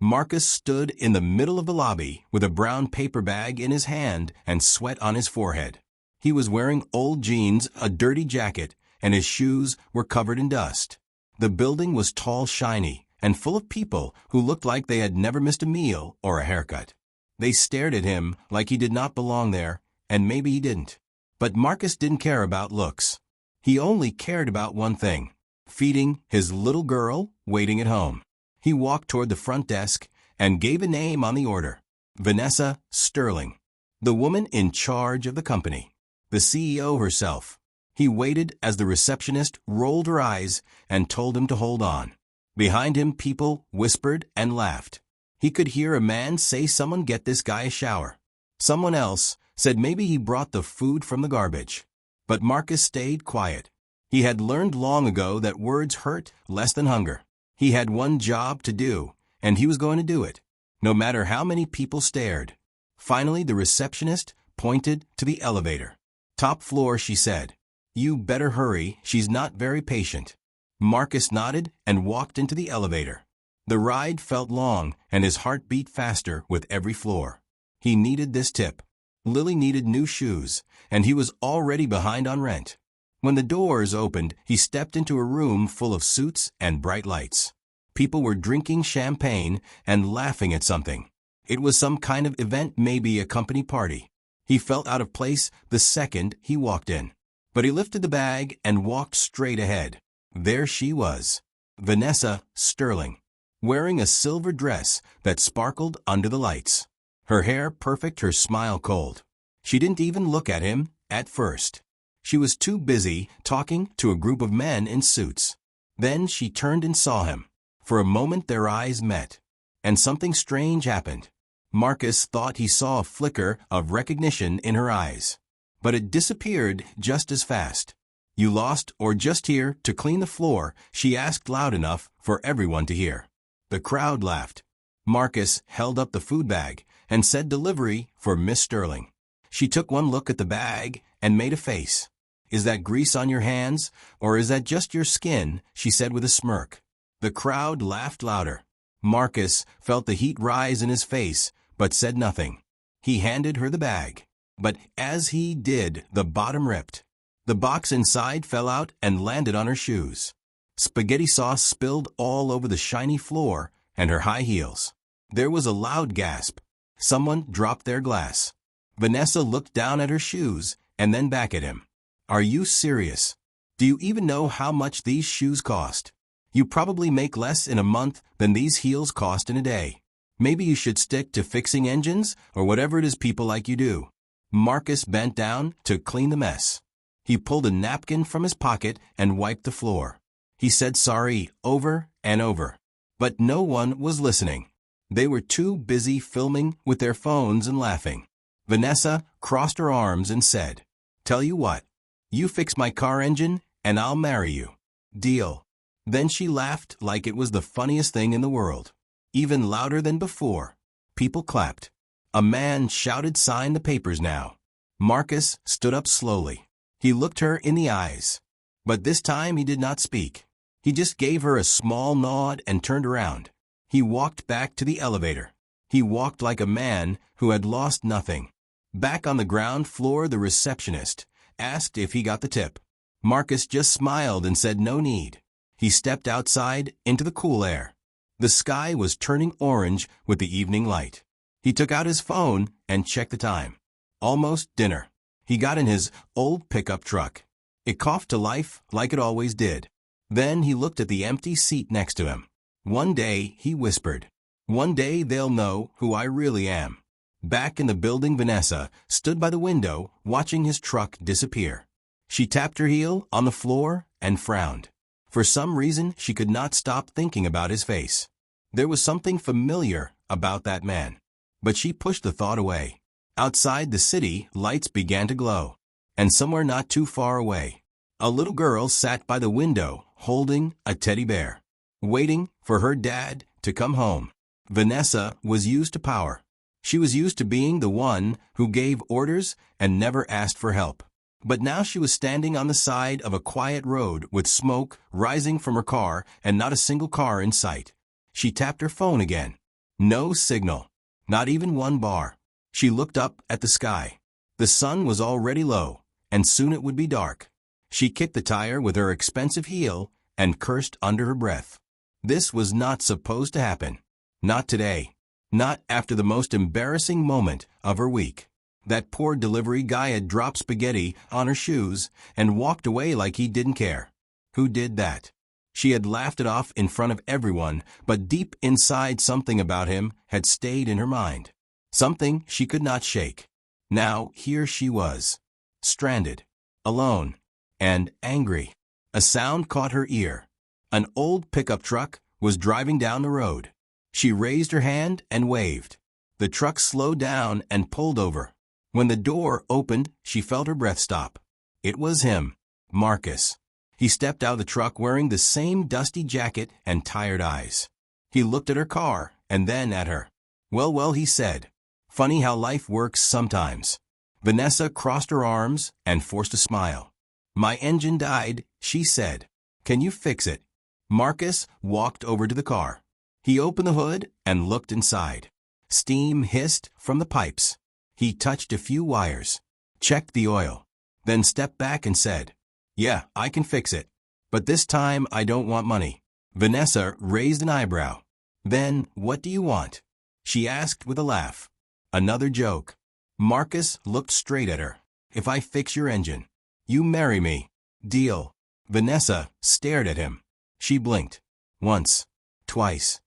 Marcus stood in the middle of the lobby with a brown paper bag in his hand and sweat on his forehead. He was wearing old jeans, a dirty jacket, and his shoes were covered in dust. The building was tall, shiny, and full of people who looked like they had never missed a meal or a haircut. They stared at him like he did not belong there, and maybe he didn't. But Marcus didn't care about looks. He only cared about one thing: feeding his little girl waiting at home. He walked toward the front desk and gave a name on the order: Vanessa Sterling, the woman in charge of the company, the CEO herself. He waited as the receptionist rolled her eyes and told him to hold on. Behind him, people whispered and laughed. He could hear a man say, "Someone get this guy a shower." Someone else said maybe he brought the food from the garbage. But Marcus stayed quiet. He had learned long ago that words hurt less than hunger. He had one job to do, and he was going to do it, no matter how many people stared. Finally, the receptionist pointed to the elevator. "Top floor," she said. "You better hurry, she's not very patient." Marcus nodded and walked into the elevator. The ride felt long, and his heart beat faster with every floor. He needed this tip. Lily needed new shoes, and he was already behind on rent. When the doors opened, he stepped into a room full of suits and bright lights. People were drinking champagne and laughing at something. It was some kind of event, maybe a company party. He felt out of place the second he walked in. But he lifted the bag and walked straight ahead. There she was, Vanessa Sterling, wearing a silver dress that sparkled under the lights. Her hair perfect, her smile cold. She didn't even look at him at first. She was too busy talking to a group of men in suits. Then she turned and saw him. For a moment their eyes met, and something strange happened. Marcus thought he saw a flicker of recognition in her eyes, but it disappeared just as fast. "You lost or just here to clean the floor?" she asked loud enough for everyone to hear. The crowd laughed. Marcus held up the food bag and said, "Delivery for Miss Sterling." She took one look at the bag and made a face. "Is that grease on your hands, or is that just your skin?" she said with a smirk. The crowd laughed louder. Marcus felt the heat rise in his face, but said nothing. He handed her the bag. But as he did, the bottom ripped. The box inside fell out and landed on her shoes. Spaghetti sauce spilled all over the shiny floor and her high heels. There was a loud gasp. Someone dropped their glass. Vanessa looked down at her shoes and then back at him. "Are you serious? Do you even know how much these shoes cost? You probably make less in a month than these heels cost in a day. Maybe you should stick to fixing engines or whatever it is people like you do." Marcus bent down to clean the mess. He pulled a napkin from his pocket and wiped the floor. He said sorry over and over. But no one was listening. They were too busy filming with their phones and laughing. Vanessa crossed her arms and said, "Tell you what, you fix my car engine and I'll marry you. Deal." Then she laughed like it was the funniest thing in the world. Even louder than before. People clapped. A man shouted, "Sign the papers now." Marcus stood up slowly. He looked her in the eyes. But this time he did not speak. He just gave her a small nod and turned around. He walked back to the elevator. He walked like a man who had lost nothing. Back on the ground floor, the receptionist asked if he got the tip. Marcus just smiled and said no need. He stepped outside into the cool air. The sky was turning orange with the evening light. He took out his phone and checked the time. Almost dinner. He got in his old pickup truck. It coughed to life like it always did. Then he looked at the empty seat next to him. "One day," he whispered, "one day they'll know who I really am." Back in the building, Vanessa stood by the window watching his truck disappear. She tapped her heel on the floor and frowned. For some reason, she could not stop thinking about his face. There was something familiar about that man. But she pushed the thought away. Outside the city, lights began to glow. And somewhere not too far away, a little girl sat by the window holding a teddy bear, waiting for her dad to come home. Vanessa was used to power. She was used to being the one who gave orders and never asked for help. But now she was standing on the side of a quiet road with smoke rising from her car and not a single car in sight. She tapped her phone again. No signal. Not even one bar. She looked up at the sky. The sun was already low, and soon it would be dark. She kicked the tire with her expensive heel and cursed under her breath. This was not supposed to happen. Not today. Not after the most embarrassing moment of her week. That poor delivery guy had dropped spaghetti on her shoes and walked away like he didn't care. Who did that? She had laughed it off in front of everyone, but deep inside something about him had stayed in her mind. Something she could not shake. Now here she was. Stranded. Alone. And angry. A sound caught her ear. An old pickup truck was driving down the road. She raised her hand and waved. The truck slowed down and pulled over. When the door opened, she felt her breath stop. It was him, Marcus. He stepped out of the truck wearing the same dusty jacket and tired eyes. He looked at her car and then at her. Well, he said. Funny how life works sometimes. Vanessa crossed her arms and forced a smile. My engine died, she said. Can you fix it? Marcus walked over to the car. He opened the hood and looked inside. Steam hissed from the pipes. He touched a few wires, checked the oil, then stepped back and said, Yeah, I can fix it. But this time I don't want money. Vanessa raised an eyebrow. Then, what do you want? She asked with a laugh. Another joke. Marcus looked straight at her. If I fix your engine, you marry me. Deal. Vanessa stared at him. She blinked. Once. Twice.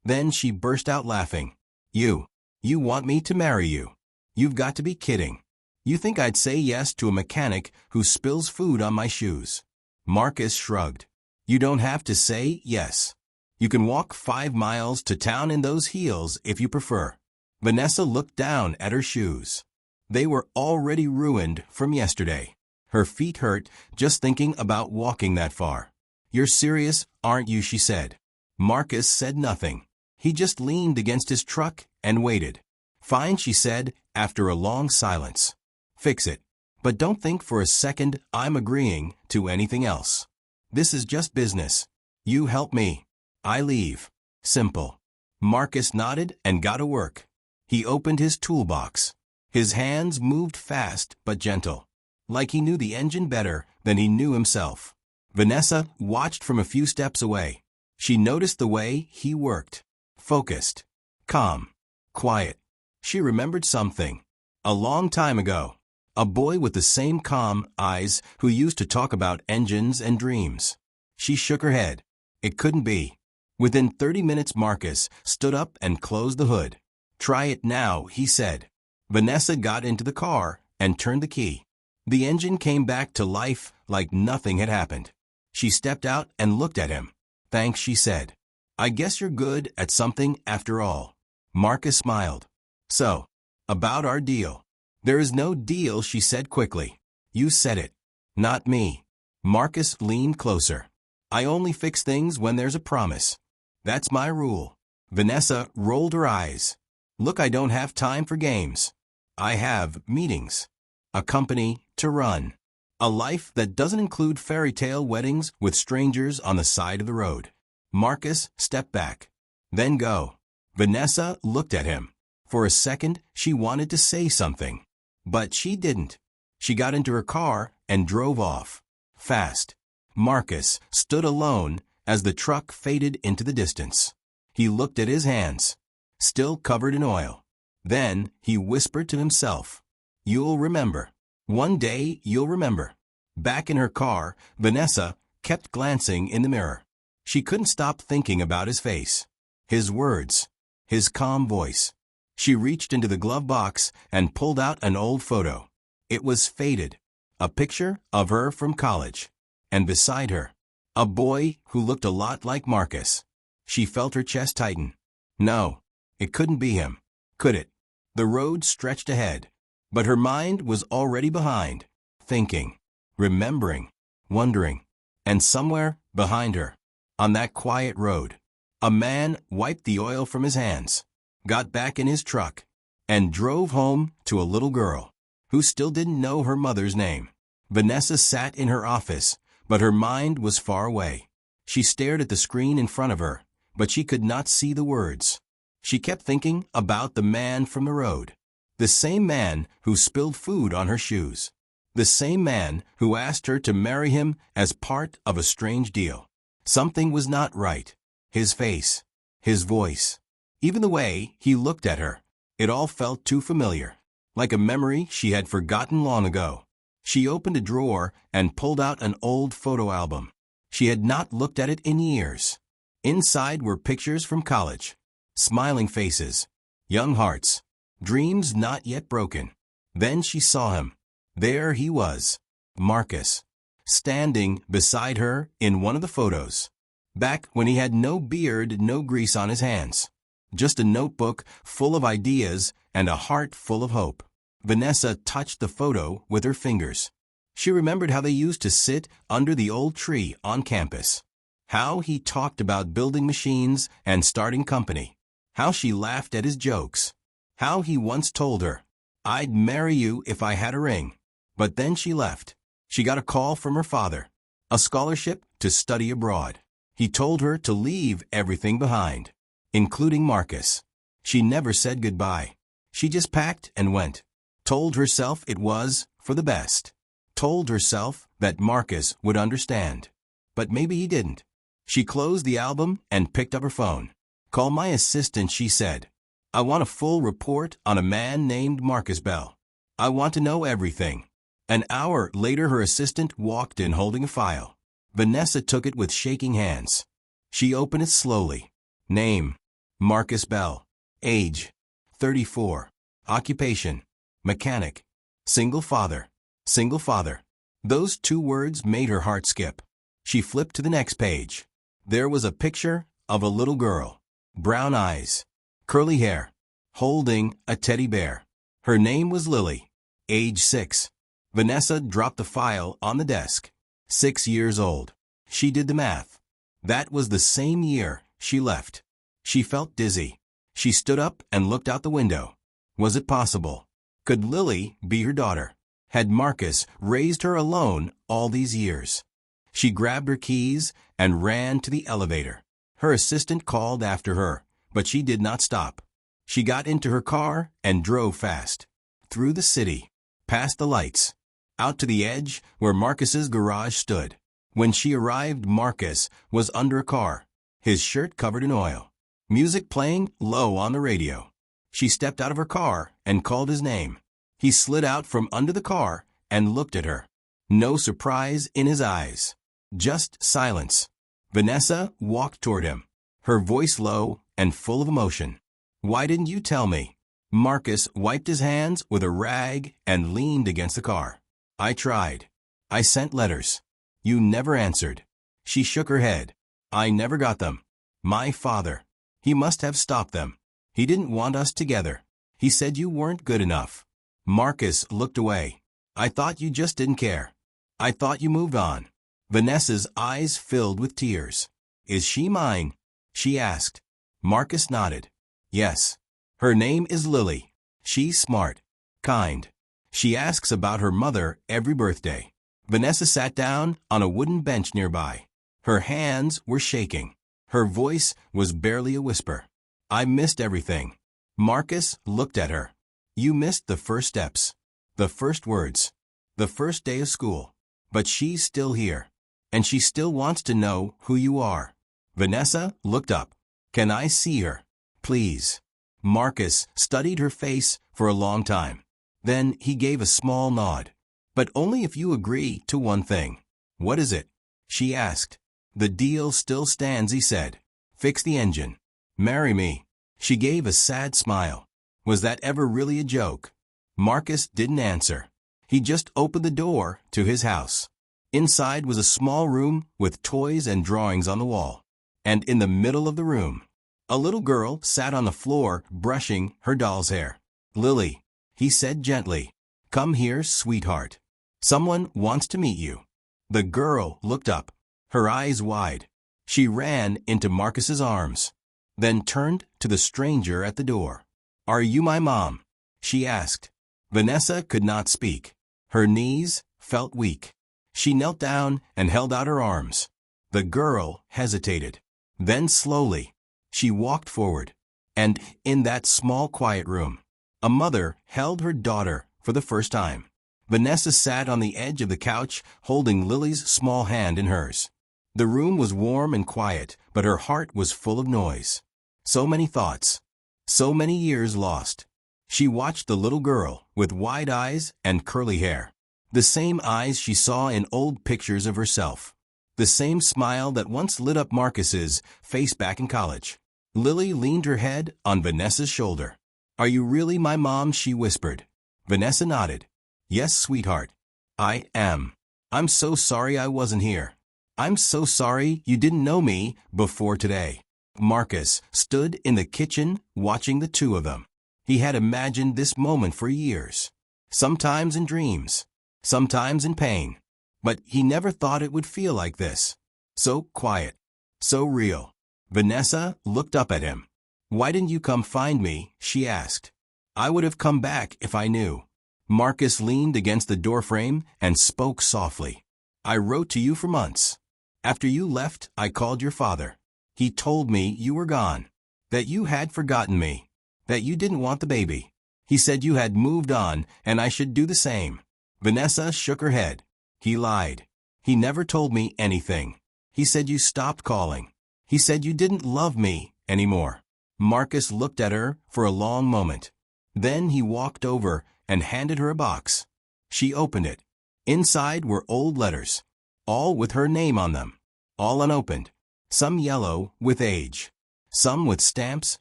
Then she burst out laughing. You want me to marry you? You've got to be kidding. You think I'd say yes to a mechanic who spills food on my shoes? Marcus shrugged. You don't have to say yes. You can walk 5 miles to town in those heels if you prefer. Vanessa looked down at her shoes. They were already ruined from yesterday. Her feet hurt just thinking about walking that far. You're serious, aren't you? She said. Marcus said nothing. He just leaned against his truck and waited. Fine, she said, after a long silence. Fix it. But don't think for a second I'm agreeing to anything else. This is just business. You help me. I leave. Simple. Marcus nodded and got to work. He opened his toolbox. His hands moved fast but gentle, like he knew the engine better than he knew himself. Vanessa watched from a few steps away. She noticed the way he worked. Focused. Calm. Quiet. She remembered something. A long time ago. A boy with the same calm eyes who used to talk about engines and dreams. She shook her head. It couldn't be. Within 30 minutes Marcus stood up and closed the hood. Try it now, he said. Vanessa got into the car and turned the key. The engine came back to life like nothing had happened. She stepped out and looked at him. Thanks, she said. I guess you're good at something after all. Marcus smiled. So, about our deal. There is no deal, she said quickly. You said it. Not me. Marcus leaned closer. I only fix things when there's a promise. That's my rule. Vanessa rolled her eyes. Look, I don't have time for games. I have meetings. A company to run. A life that doesn't include fairy tale weddings with strangers on the side of the road. Marcus stepped back. Then go. Vanessa looked at him. For a second, she wanted to say something. But she didn't. She got into her car and drove off. Fast. Marcus stood alone as the truck faded into the distance. He looked at his hands, still covered in oil. Then he whispered to himself, You'll remember. One day you'll remember. Back in her car, Vanessa kept glancing in the mirror. She couldn't stop thinking about his face, his words, his calm voice. She reached into the glove box and pulled out an old photo. It was faded, a picture of her from college. And beside her, a boy who looked a lot like Marcus. She felt her chest tighten. No, it couldn't be him, could it? The road stretched ahead, but her mind was already behind, thinking, remembering, wondering. And somewhere behind her, on that quiet road, a man wiped the oil from his hands, got back in his truck, and drove home to a little girl who still didn't know her mother's name. Vanessa sat in her office, but her mind was far away. She stared at the screen in front of her, but she could not see the words. She kept thinking about the man from the road. The same man who spilled food on her shoes. The same man who asked her to marry him as part of a strange deal. Something was not right. His face, his voice, even the way he looked at her. It all felt too familiar, like a memory she had forgotten long ago. She opened a drawer and pulled out an old photo album. She had not looked at it in years. Inside were pictures from college. Smiling faces, young hearts, dreams not yet broken. Then she saw him. There he was, Marcus, standing beside her in one of the photos. Back when he had no beard, no grease on his hands. Just a notebook full of ideas and a heart full of hope. Vanessa touched the photo with her fingers. She remembered how they used to sit under the old tree on campus. How he talked about building machines and starting company. How she laughed at his jokes. How he once told her, "I'd marry you if I had a ring." But then she left. She got a call from her father. A scholarship to study abroad. He told her to leave everything behind, including Marcus. She never said goodbye. She just packed and went. Told herself it was for the best. Told herself that Marcus would understand. But maybe he didn't. She closed the album and picked up her phone. "Call my assistant," she said. "I want a full report on a man named Marcus Bell. I want to know everything." An hour later her assistant walked in holding a file. Vanessa took it with shaking hands. She opened it slowly. Name, Marcus Bell. Age, 34. Occupation, mechanic. Single father. Single father. Those 2 words made her heart skip. She flipped to the next page. There was a picture of a little girl. Brown eyes. Curly hair. Holding a teddy bear. Her name was Lily. Age 6. Vanessa dropped the file on the desk. 6 years old. She did the math. That was the same year she left. She felt dizzy. She stood up and looked out the window. Was it possible? Could Lily be her daughter? Had Marcus raised her alone all these years? She grabbed her keys and ran to the elevator. Her assistant called after her, but she did not stop. She got into her car and drove fast. Through the city. Past the lights. Out to the edge where Marcus's garage stood. When she arrived, Marcus was under a car, his shirt covered in oil. Music playing low on the radio. She stepped out of her car and called his name. He slid out from under the car and looked at her. No surprise in his eyes. Just silence. Vanessa walked toward him, her voice low and full of emotion. "Why didn't you tell me?" Marcus wiped his hands with a rag and leaned against the car. "I tried. I sent letters. You never answered." She shook her head. "I never got them. My father. He must have stopped them. He didn't want us together. He said you weren't good enough." Marcus looked away. "I thought you just didn't care. I thought you moved on." Vanessa's eyes filled with tears. "Is she mine?" she asked. Marcus nodded. "Yes. Her name is Lily. She's smart. Kind. She asks about her mother every birthday." Vanessa sat down on a wooden bench nearby. Her hands were shaking. Her voice was barely a whisper. "I missed everything." Marcus looked at her. "You missed the first steps. The first words. The first day of school. But she's still here. And she still wants to know who you are." Vanessa looked up. "Can I see her? Please." Marcus studied her face for a long time. Then he gave a small nod. "But only if you agree to one thing." "What is it?" she asked. "The deal still stands," he said. "Fix the engine. Marry me." She gave a sad smile. Was that ever really a joke? Marcus didn't answer. He just opened the door to his house. Inside was a small room with toys and drawings on the wall. And in the middle of the room, a little girl sat on the floor brushing her doll's hair. "Lily," he said gently, "come here, sweetheart. Someone wants to meet you." The girl looked up, her eyes wide. She ran into Marcus's arms, then turned to the stranger at the door. "Are you my mom?" she asked. Vanessa could not speak. Her knees felt weak. She knelt down and held out her arms. The girl hesitated. Then slowly, she walked forward And in that small quiet room, a mother held her daughter for the first time. Vanessa sat on the edge of the couch, holding Lily's small hand in hers. The room was warm and quiet, but her heart was full of noise. So many thoughts. So many years lost. She watched the little girl with wide eyes and curly hair. The same eyes she saw in old pictures of herself. The same smile that once lit up Marcus's face back in college. Lily leaned her head on Vanessa's shoulder. "Are you really my mom?" she whispered. Vanessa nodded. "Yes, sweetheart. I am. I'm so sorry I wasn't here. I'm so sorry you didn't know me before today." Marcus stood in the kitchen watching the two of them. He had imagined this moment for years. Sometimes in dreams. Sometimes in pain. But he never thought it would feel like this. So quiet. So real. Vanessa looked up at him. "Why didn't you come find me?" she asked. "I would have come back if I knew." Marcus leaned against the doorframe and spoke softly. "I wrote to you for months. After you left, I called your father. He told me you were gone, that you had forgotten me, that you didn't want the baby. He said you had moved on and I should do the same." Vanessa shook her head. "He lied. He never told me anything. He said you stopped calling. He said you didn't love me anymore." Marcus looked at her for a long moment. Then he walked over and handed her a box. She opened it. Inside were old letters, all with her name on them, all unopened, some yellow with age, some with stamps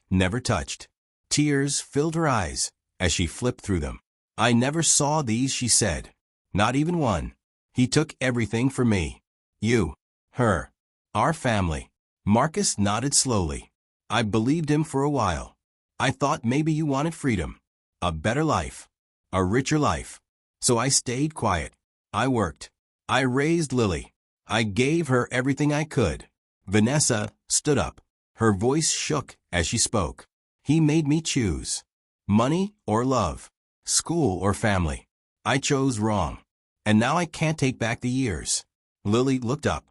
never touched. Tears filled her eyes as she flipped through them. "I never saw these," she said. "Not even one. He took everything from me. You, her, our family." Marcus nodded slowly. "I believed him for a while. I thought maybe you wanted freedom, a better life, a richer life. So I stayed quiet. I worked. I raised Lily. I gave her everything I could." Vanessa stood up. Her voice shook as she spoke. "He made me choose. Money or love, school or family. I chose wrong. And now I can't take back the years." Lily looked up.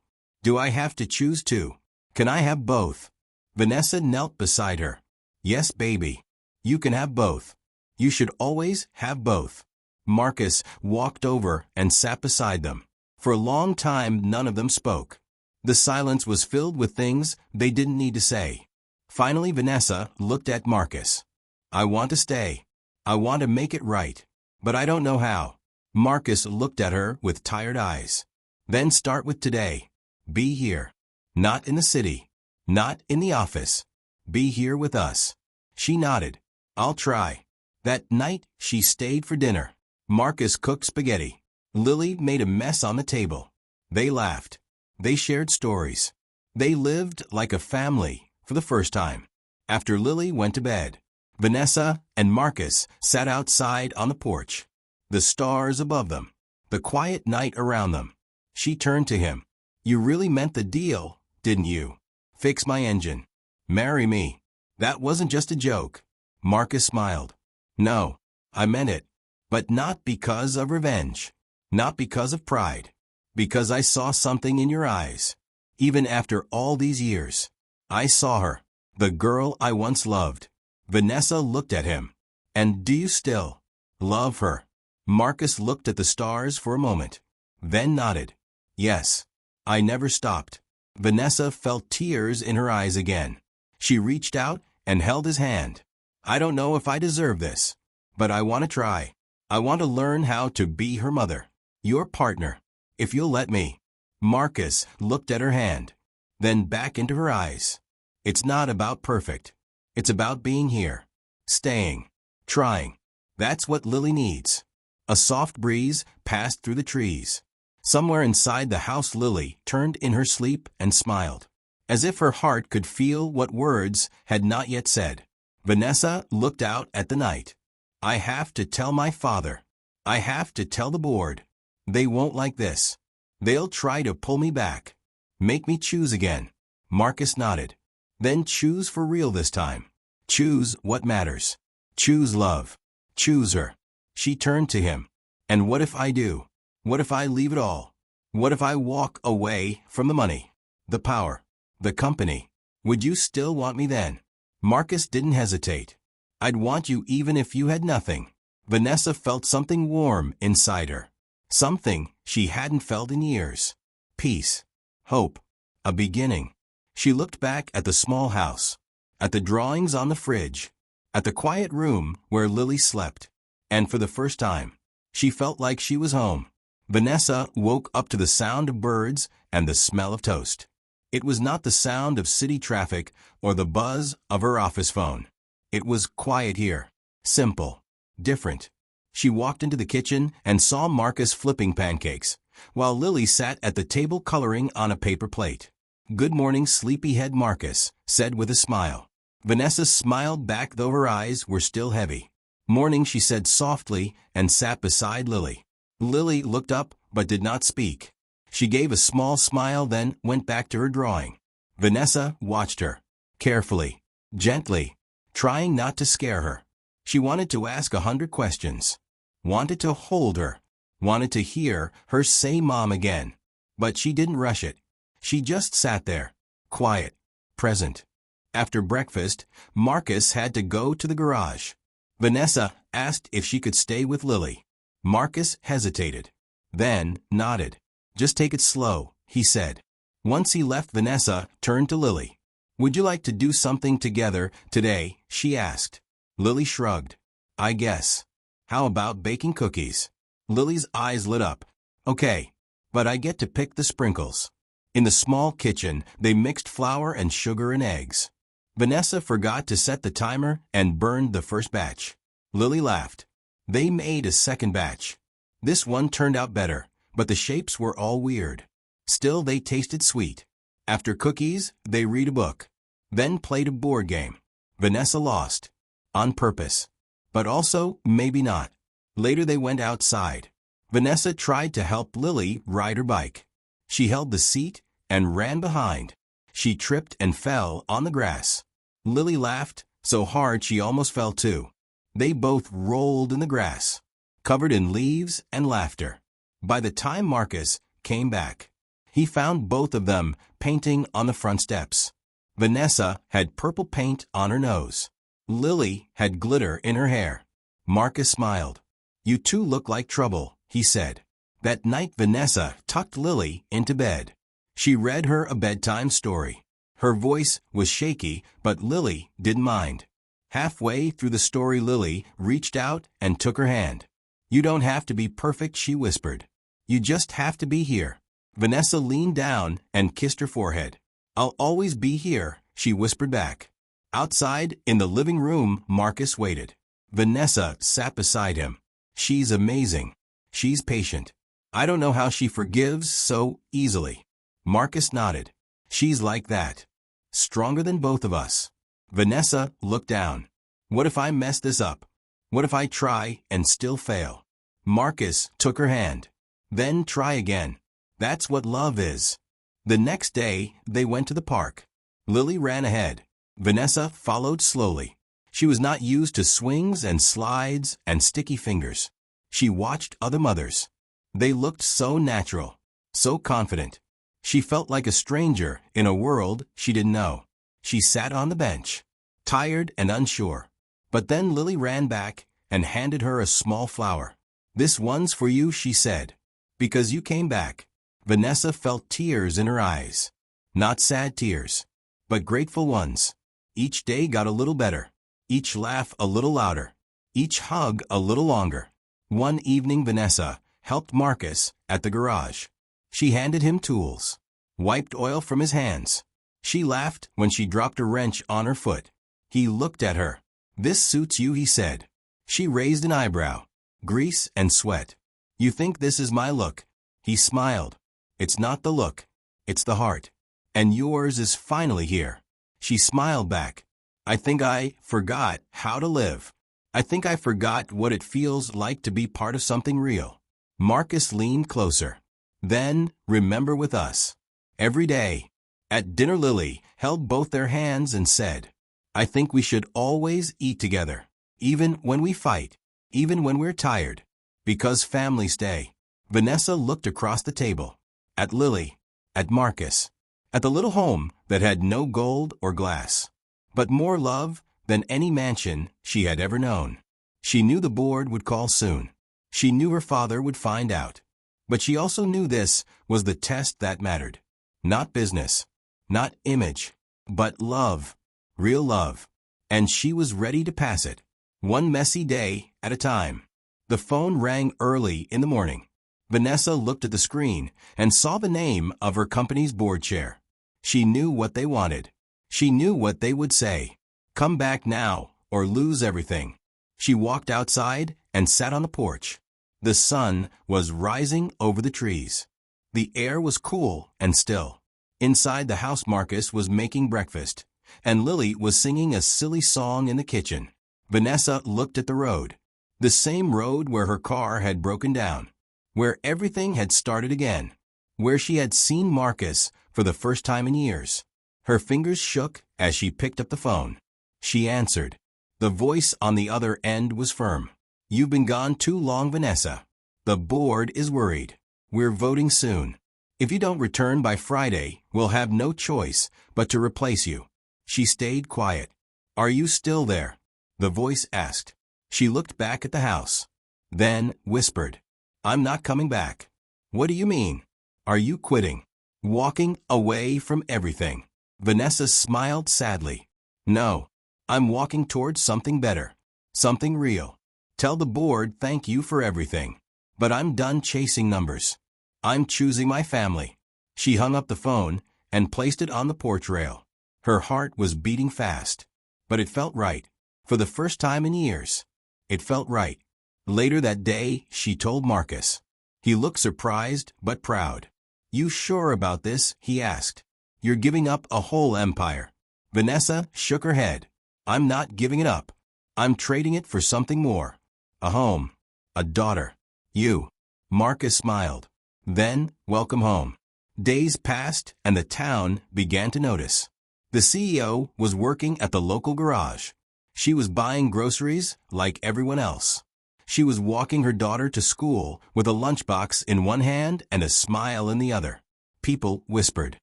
"Do I have to choose too? Can I have both?" Vanessa knelt beside her. "Yes, baby. You can have both. You should always have both." Marcus walked over and sat beside them. For a long time, none of them spoke. The silence was filled with things they didn't need to say. Finally, Vanessa looked at Marcus. "I want to stay. I want to make it right. But I don't know how." Marcus looked at her with tired eyes. "Then start with today. Be here. Not in the city. Not in the office. Be here with us." She nodded. "I'll try." That night, she stayed for dinner. Marcus cooked spaghetti. Lily made a mess on the table. They laughed. They shared stories. They lived like a family for the first time. After Lily went to bed, Vanessa and Marcus sat outside on the porch. The stars above them. The quiet night around them. She turned to him. "You really meant the deal, didn't you? Fix my engine. Marry me. That wasn't just a joke." Marcus smiled. "No, I meant it. But not because of revenge. Not because of pride. Because I saw something in your eyes. Even after all these years. I saw her. The girl I once loved." Vanessa looked at him. "And do you still love her?" Marcus looked at the stars for a moment. Then nodded. "Yes. I never stopped." Vanessa felt tears in her eyes again. She reached out and held his hand. "I don't know if I deserve this. But I want to try. I want to learn how to be her mother. Your partner. If you'll let me." Marcus looked at her hand. Then back into her eyes. "It's not about perfect. It's about being here. Staying. Trying. That's what Lily needs." A soft breeze passed through the trees. Somewhere inside the house, Lily turned in her sleep and smiled, as if her heart could feel what words had not yet said. Vanessa looked out at the night. "I have to tell my father. I have to tell the board. They won't like this. They'll try to pull me back. Make me choose again." Marcus nodded. "Then choose for real this time. Choose what matters. Choose love. Choose her." She turned to him. "And what if I do? What if I leave it all? What if I walk away from the money, the power, the company? Would you still want me then?" Marcus didn't hesitate. I'd want you even if you had nothing. Vanessa felt something warm inside her. Something she hadn't felt in years. Peace. Hope. A beginning. She looked back at the small house, at the drawings on the fridge, at the quiet room where Lily slept. And for the first time, she felt like she was home. Vanessa woke up to the sound of birds and the smell of toast. It was not the sound of city traffic or the buzz of her office phone. It was quiet here. Simple. Different. She walked into the kitchen and saw Marcus flipping pancakes, while Lily sat at the table coloring on a paper plate. "Good morning, sleepyhead Marcus," said with a smile. Vanessa smiled back though her eyes were still heavy. "Morning," she said softly and sat beside Lily. Lily looked up but did not speak. She gave a small smile then went back to her drawing. Vanessa watched her, carefully, gently, trying not to scare her. She wanted to ask 100 questions. Wanted to hold her. Wanted to hear her say Mom again. But she didn't rush it. She just sat there, quiet, present. After breakfast, Marcus had to go to the garage. Vanessa asked if she could stay with Lily. Marcus hesitated, then nodded. "Just take it slow," he said. Once he left, Vanessa turned to Lily. "Would you like to do something together today?" she asked. Lily shrugged. "I guess. How about baking cookies?" Lily's eyes lit up. "Okay, but I get to pick the sprinkles." In the small kitchen, they mixed flour and sugar and eggs. Vanessa forgot to set the timer and burned the first batch. Lily laughed. They made a second batch. This one turned out better, but the shapes were all weird. Still, they tasted sweet. After cookies, they read a book, then played a board game. Vanessa lost. On purpose. But also, maybe not. Later they went outside. Vanessa tried to help Lily ride her bike. She held the seat and ran behind. She tripped and fell on the grass. Lily laughed so hard she almost fell too. They both rolled in the grass, covered in leaves and laughter. By the time Marcus came back, he found both of them painting on the front steps. Vanessa had purple paint on her nose. Lily had glitter in her hair. Marcus smiled. "You two look like trouble," he said. That night Vanessa tucked Lily into bed. She read her a bedtime story. Her voice was shaky, but Lily didn't mind. Halfway through the story, Lily reached out and took her hand. "You don't have to be perfect," she whispered. "You just have to be here." Vanessa leaned down and kissed her forehead. "I'll always be here," she whispered back. Outside, in the living room, Marcus waited. Vanessa sat beside him. "She's amazing. She's patient. I don't know how she forgives so easily." Marcus nodded. "She's like that. Stronger than both of us." Vanessa looked down. "What if I mess this up? What if I try and still fail?" Marcus took her hand. "Then try again. That's what love is." The next day, they went to the park. Lily ran ahead. Vanessa followed slowly. She was not used to swings and slides and sticky fingers. She watched other mothers. They looked so natural, so confident. She felt like a stranger in a world she didn't know. She sat on the bench, tired and unsure. But then Lily ran back and handed her a small flower. "This one's for you," she said, "because you came back." Vanessa felt tears in her eyes. Not sad tears, but grateful ones. Each day got a little better. Each laugh a little louder. Each hug a little longer. One evening Vanessa helped Marcus at the garage. She handed him tools, wiped oil from his hands. She laughed when she dropped a wrench on her foot. He looked at her. "This suits you," he said. She raised an eyebrow. "Grease and sweat. You think this is my look?" He smiled. "It's not the look. It's the heart. And yours is finally here." She smiled back. "I think I forgot how to live. I think I forgot what it feels like to be part of something real." Marcus leaned closer. "Then, remember with us. Every day." At dinner Lily held both their hands and said, "I think we should always eat together. Even when we fight. Even when we're tired. Because families stay." Vanessa looked across the table. At Lily. At Marcus. At the little home that had no gold or glass, but more love than any mansion she had ever known. She knew the board would call soon. She knew her father would find out. But she also knew this was the test that mattered. Not business, not image, but love, real love. And she was ready to pass it, one messy day at a time. The phone rang early in the morning. Vanessa looked at the screen and saw the name of her company's board chair. She knew what they wanted. She knew what they would say. Come back now or lose everything. She walked outside and sat on the porch. The sun was rising over the trees. The air was cool and still. Inside the house, Marcus was making breakfast, and Lily was singing a silly song in the kitchen. Vanessa looked at the road. The same road where her car had broken down, where everything had started again, where she had seen Marcus for the first time in years. Her fingers shook as she picked up the phone. She answered. The voice on the other end was firm. You've been gone too long, Vanessa. The board is worried. We're voting soon. If you don't return by Friday, we'll have no choice but to replace you. She stayed quiet. Are you still there? The voice asked. She looked back at the house, then whispered, I'm not coming back. What do you mean? Are you quitting? Walking away from everything? Vanessa smiled sadly. No, I'm walking towards something better, something real. Tell the board thank you for everything. But I'm done chasing numbers. I'm choosing my family. She hung up the phone and placed it on the porch rail. Her heart was beating fast, but it felt right. For the first time in years, it felt right. Later that day, she told Marcus. He looked surprised but proud. You sure about this? He asked. You're giving up a whole empire. Vanessa shook her head. I'm not giving it up. I'm trading it for something more. A home. A daughter. You. Marcus smiled. Then, welcome home. Days passed and the town began to notice. The CEO was working at the local garage. She was buying groceries like everyone else. She was walking her daughter to school with a lunchbox in one hand and a smile in the other. People whispered.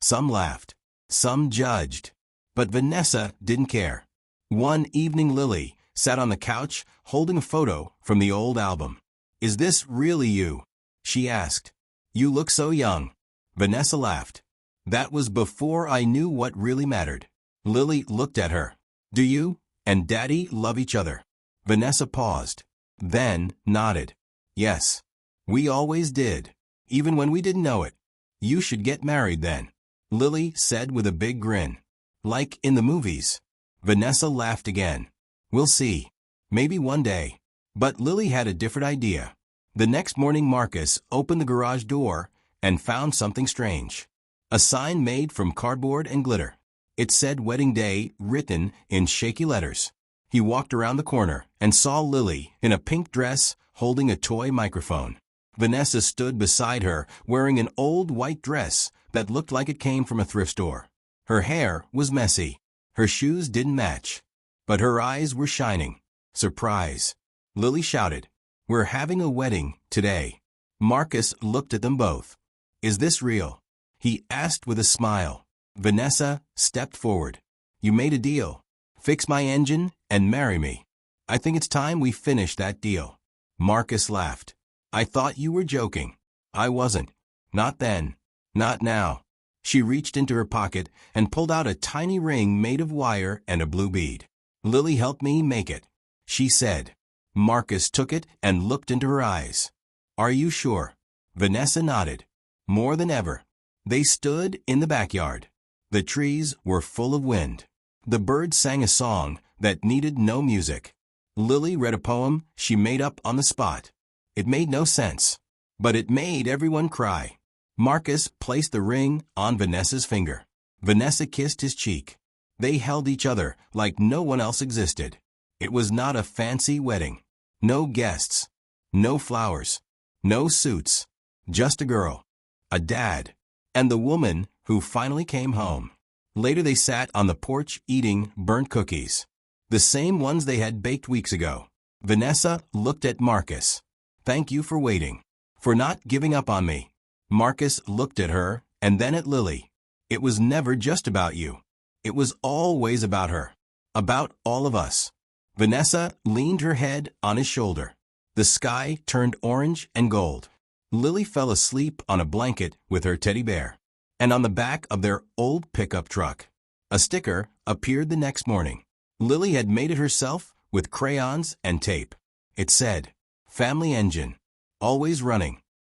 Some laughed. Some judged. But Vanessa didn't care. One evening, Lily sat on the couch holding a photo from the old album. Is this really you? She asked. You look so young. Vanessa laughed. That was before I knew what really mattered. Lily looked at her. Do you and Daddy love each other? Vanessa paused, then nodded. Yes. We always did, even when we didn't know it. You should get married then, Lily said with a big grin. Like in the movies. Vanessa laughed again. We'll see. Maybe one day. But Lily had a different idea. The next morning, Marcus opened the garage door and found something strange. A sign made from cardboard and glitter. It said Wedding Day written in shaky letters. He walked around the corner and saw Lily in a pink dress holding a toy microphone. Vanessa stood beside her wearing an old white dress that looked like it came from a thrift store. Her hair was messy. Her shoes didn't match. But her eyes were shining. Surprise. Lily shouted. We're having a wedding today. Marcus looked at them both. Is this real? He asked with a smile. Vanessa stepped forward. You made a deal. Fix my engine and marry me. I think it's time we finish that deal. Marcus laughed. I thought you were joking. I wasn't. Not then. Not now. She reached into her pocket and pulled out a tiny ring made of wire and a blue bead. Lily helped me make it, she said. Marcus took it and looked into her eyes. Are you sure? Vanessa nodded. More than ever. They stood in the backyard. The trees were full of wind. The birds sang a song that needed no music. Lily read a poem she made up on the spot. It made no sense, but it made everyone cry. Marcus placed the ring on Vanessa's finger. Vanessa kissed his cheek. They held each other like no one else existed. It was not a fancy wedding. No guests. No flowers. No suits. Just a girl. A dad. And the woman who finally came home. Later they sat on the porch eating burnt cookies. The same ones they had baked weeks ago. Vanessa looked at Marcus. Thank you for waiting. For not giving up on me. Marcus looked at her and then at Lily. It was never just about you. It was always about her. About all of us. Vanessa leaned her head on his shoulder. The sky turned orange and gold. Lily fell asleep on a blanket with her teddy bear. And on the back of their old pickup truck, a sticker appeared the next morning. Lily had made it herself with crayons and tape. It said, "Family engine, always running."